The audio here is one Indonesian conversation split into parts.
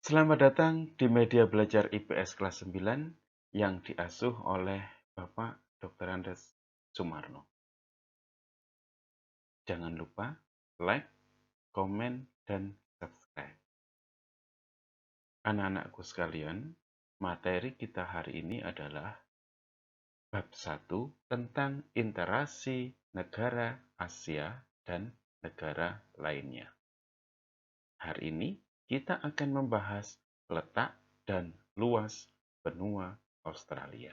Selamat datang di media belajar IPS kelas 9 yang diasuh oleh Bapak Dr. Andes Sumarno. Jangan lupa like, komen, dan subscribe. Anak-anakku sekalian, materi kita hari ini adalah bab 1 tentang interaksi negara Asia dan negara lainnya. Hari ini kita akan membahas letak dan luas benua Australia.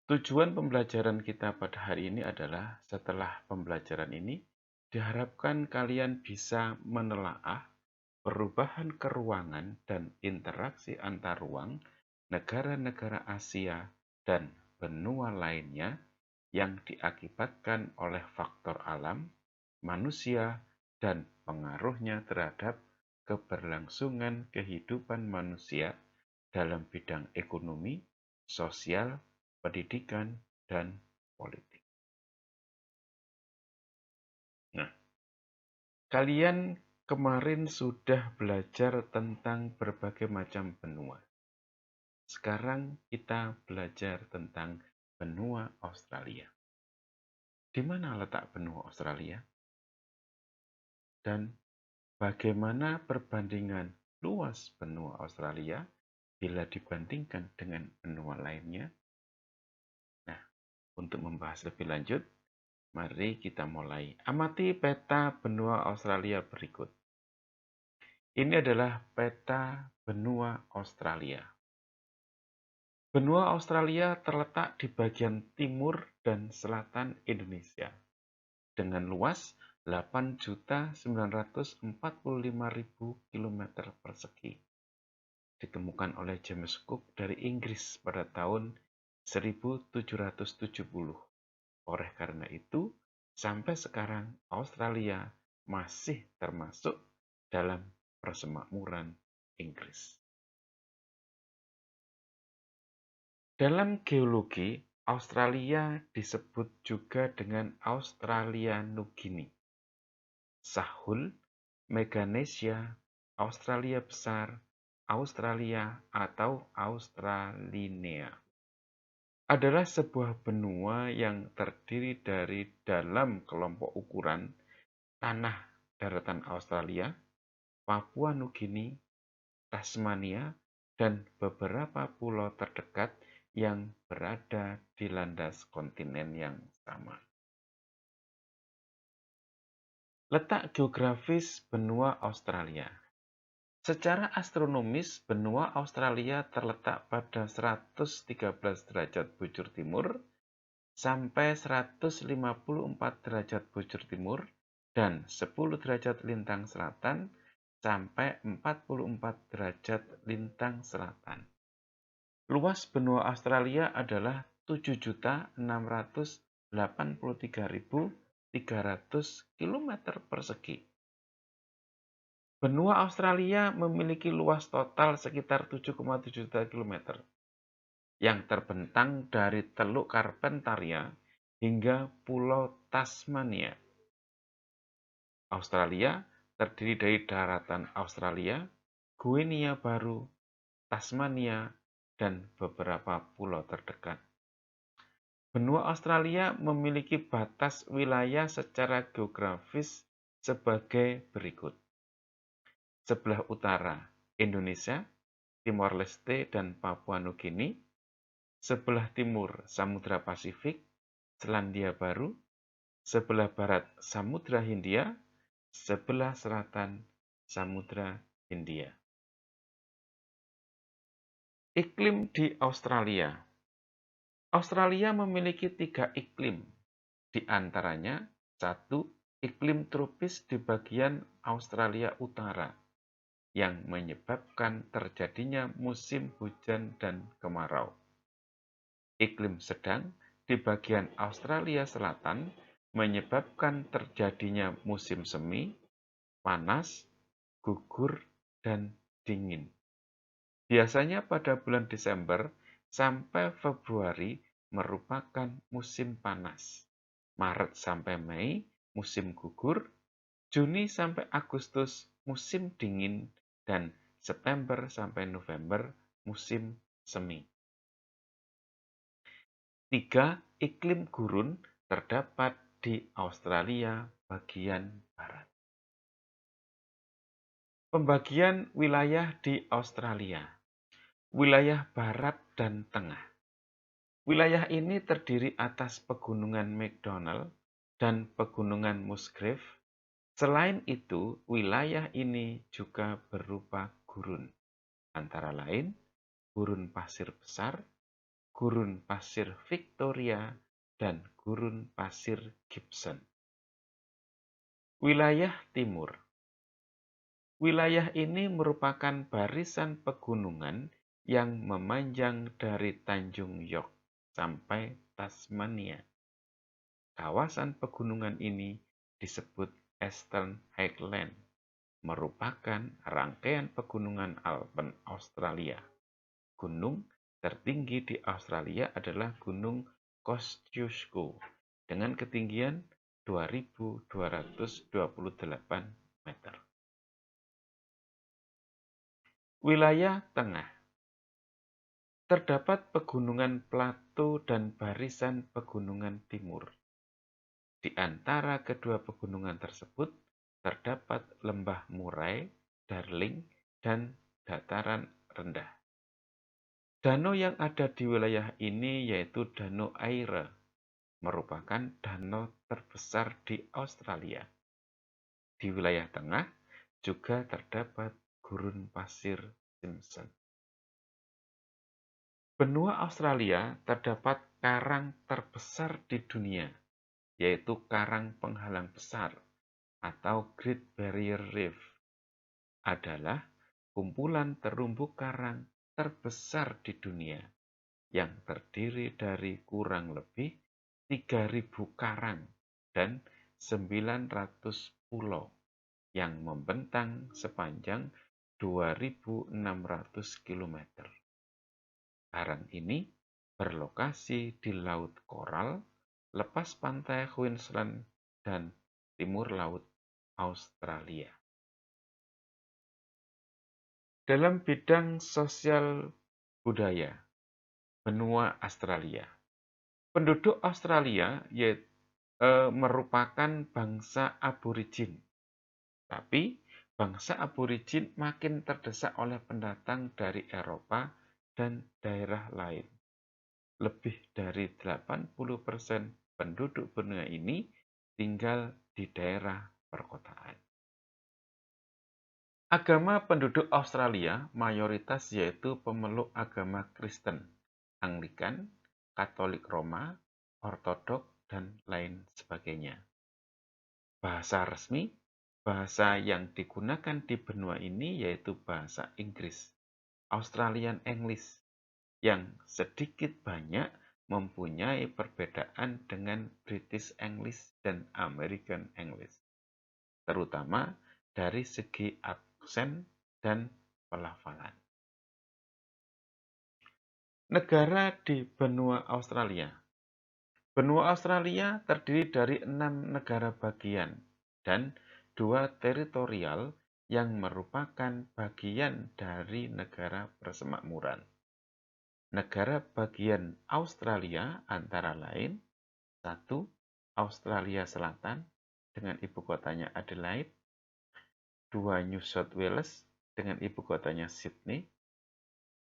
Tujuan pembelajaran kita pada hari ini adalah setelah pembelajaran ini diharapkan kalian bisa menelaah perubahan keruangan dan interaksi antar ruang negara-negara Asia dan benua lainnya yang diakibatkan oleh faktor alam, manusia, dan pengaruhnya terhadap keberlangsungan kehidupan manusia dalam bidang ekonomi, sosial, pendidikan, dan politik. Nah, kalian kemarin sudah belajar tentang berbagai macam benua. Sekarang kita belajar tentang benua Australia. Di mana letak benua Australia? Dan bagaimana perbandingan luas benua Australia bila dibandingkan dengan benua lainnya? Nah, untuk membahas lebih lanjut, mari kita mulai. Amati peta benua Australia berikut. Ini adalah peta benua Australia. Benua Australia terletak di bagian timur dan selatan Indonesia dengan luas 8.945.000 km persegi. Ditemukan oleh James Cook dari Inggris pada tahun 1770. Oleh karena itu, sampai sekarang Australia masih termasuk dalam persemakmuran Inggris. Dalam geologi, Australia disebut juga dengan Australia Nugini, Sahul, Melanesia, Australia Besar, Australia atau Australinea. Adalah sebuah benua yang terdiri dari dalam kelompok ukuran tanah daratan Australia, Papua Nugini, Tasmania, dan beberapa pulau terdekat yang berada di landas kontinen yang sama. Letak geografis benua Australia. Secara astronomis, benua Australia terletak pada 113 derajat bujur timur sampai 154 derajat bujur timur dan 10 derajat lintang selatan sampai 44 derajat lintang selatan. Luas benua Australia adalah 7.683.300 km persegi. Benua Australia memiliki luas total sekitar 7,7 juta kilometer, yang terbentang dari Teluk Carpentaria hingga Pulau Tasmania. Australia terdiri dari daratan Australia, Guinea Baru, Tasmania, dan beberapa pulau terdekat. Benua Australia memiliki batas wilayah secara geografis sebagai berikut. Sebelah utara, Indonesia, Timor Leste, dan Papua Nugini. Sebelah timur, Samudra Pasifik, Selandia Baru. Sebelah barat, Samudra Hindia. Sebelah selatan, Samudra Hindia. Iklim di Australia. Australia memiliki 3 iklim, di antaranya 1. Iklim tropis di bagian Australia Utara, yang menyebabkan terjadinya musim hujan dan kemarau. Iklim sedang di bagian Australia Selatan menyebabkan terjadinya musim semi, panas, gugur, dan dingin. Biasanya pada bulan Desember sampai Februari merupakan musim panas. Maret sampai Mei musim gugur, Juni sampai Agustus musim dingin, dan September sampai November musim semi. 3. Iklim gurun terdapat di Australia bagian barat. Pembagian wilayah di Australia. Wilayah barat dan tengah. Wilayah ini terdiri atas pegunungan McDonnell dan pegunungan Musgrave. Selain itu, wilayah ini juga berupa gurun, antara lain gurun pasir besar, gurun pasir Victoria, dan gurun pasir Gibson. Wilayah timur. Wilayah ini merupakan barisan pegunungan yang memanjang dari Tanjung York sampai Tasmania. Kawasan pegunungan ini disebut Eastern Highland, merupakan rangkaian pegunungan Alpen Australia. Gunung tertinggi di Australia adalah Gunung Kosciuszko dengan ketinggian 2.228 meter. Wilayah tengah. Terdapat pegunungan plato dan barisan pegunungan timur. Di antara kedua pegunungan tersebut terdapat lembah Murray, Darling, dan dataran rendah. Danau yang ada di wilayah ini yaitu Danau Eire, merupakan danau terbesar di Australia. Di wilayah tengah juga terdapat gurun pasir Simpson. Benua Australia terdapat karang terbesar di dunia, yaitu karang penghalang besar atau Great Barrier Reef. Adalah kumpulan terumbu karang terbesar di dunia yang terdiri dari kurang lebih 3.000 karang dan 900 pulau yang membentang sepanjang 2.600 km. Karang ini berlokasi di Laut Koral, lepas pantai Queensland, dan timur laut Australia. Dalam bidang sosial budaya, benua Australia. Penduduk Australia merupakan bangsa aborigin. Tapi bangsa aborigin makin terdesak oleh pendatang dari Eropa dan daerah lain. Lebih dari 80% penduduk benua ini tinggal di daerah perkotaan. Agama penduduk Australia mayoritas yaitu pemeluk agama Kristen, Anglikan, Katolik Roma, Ortodok, dan lain sebagainya. Bahasa resmi, bahasa yang digunakan di benua ini yaitu bahasa Inggris, Australian English, yang sedikit banyak mempunyai perbedaan dengan British English dan American English, terutama dari segi aksen dan pelafalan. Negara di benua Australia. Benua Australia terdiri dari 6 negara bagian dan 2 teritorial yang merupakan bagian dari negara persemakmuran. Negara bagian Australia antara lain 1. Australia Selatan dengan ibu kotanya Adelaide, 2. New South Wales dengan ibu kotanya Sydney,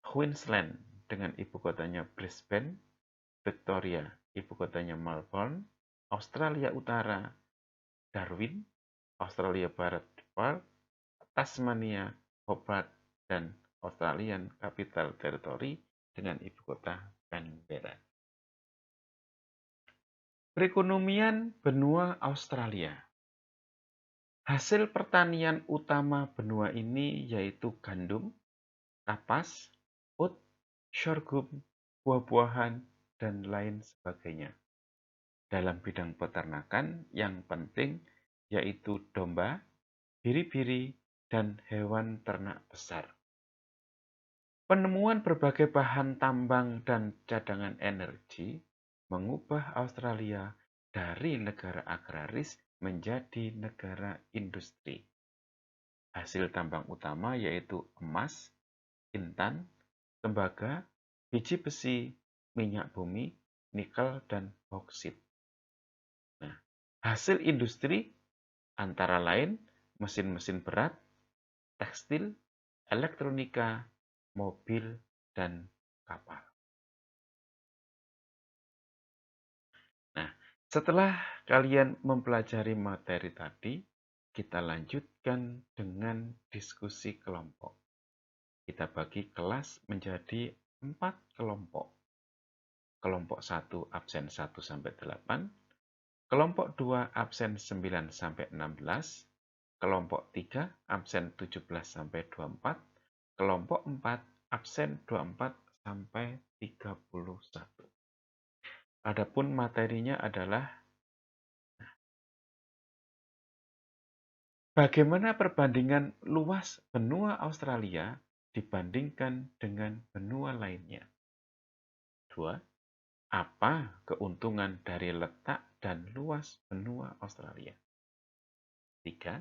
Queensland dengan ibu kotanya Brisbane, Victoria ibu kotanya Melbourne, Australia Utara Darwin, Australia Barat Perth, Tasmania Hobart, dan Australian Capital Territory dengan ibu kota Canberra. Perekonomian benua Australia. Hasil pertanian utama benua ini yaitu gandum, kapas, oat, sorghum, buah-buahan, dan lain sebagainya. Dalam bidang peternakan yang penting yaitu domba, biri-biri, dan hewan ternak besar. Penemuan berbagai bahan tambang dan cadangan energi mengubah Australia dari negara agraris menjadi negara industri. Hasil tambang utama yaitu emas, intan, tembaga, biji besi, minyak bumi, nikel, dan boksit. Nah, hasil industri antara lain mesin-mesin berat, tekstil, elektronika, mobil, dan kapal. Nah, setelah kalian mempelajari materi tadi, kita lanjutkan dengan diskusi kelompok. Kita bagi kelas menjadi 4 kelompok. Kelompok 1 absen 1 sampai 8, kelompok 2 absen 9 sampai 16, kelompok 3 absen 17 sampai 24, kelompok 4 absen 24 sampai 31. Adapun materinya adalah bagaimana perbandingan luas benua Australia dibandingkan dengan benua lainnya. 2. Apa keuntungan dari letak dan luas benua Australia? 3.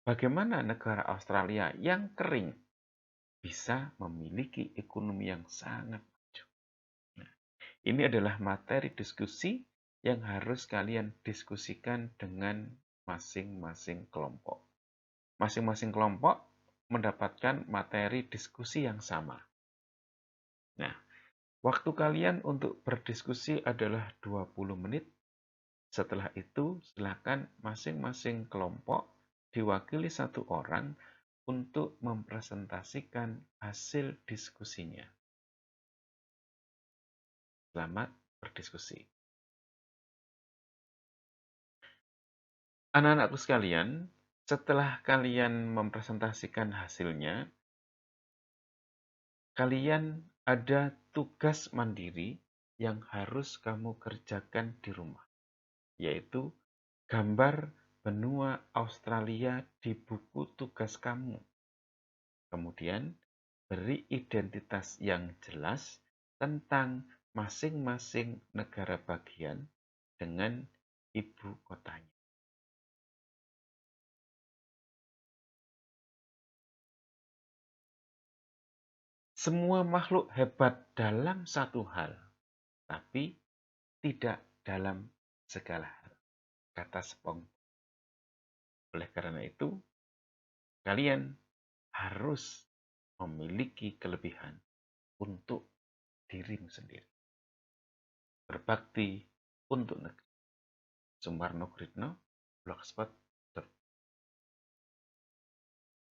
Bagaimana negara Australia yang kering bisa memiliki ekonomi yang sangat maju? Nah, ini adalah materi diskusi yang harus kalian diskusikan dengan masing-masing kelompok. Masing-masing kelompok mendapatkan materi diskusi yang sama. Nah, waktu kalian untuk berdiskusi adalah 20 menit. Setelah itu, silakan masing-masing kelompok diwakili satu orang untuk mempresentasikan hasil diskusinya. Selamat berdiskusi. Anak-anakku sekalian, setelah kalian mempresentasikan hasilnya, kalian ada tugas mandiri yang harus kamu kerjakan di rumah, yaitu gambar benua Australia di buku tugas kamu. Kemudian, beri identitas yang jelas tentang masing-masing negara bagian dengan ibu kotanya. Semua makhluk hebat dalam satu hal, tapi tidak dalam segala hal, kata SpongeBob. Oleh karena itu, kalian harus memiliki kelebihan untuk dirimu sendiri. Berbakti untuk negeri. Sumarno Gridno, Blogspot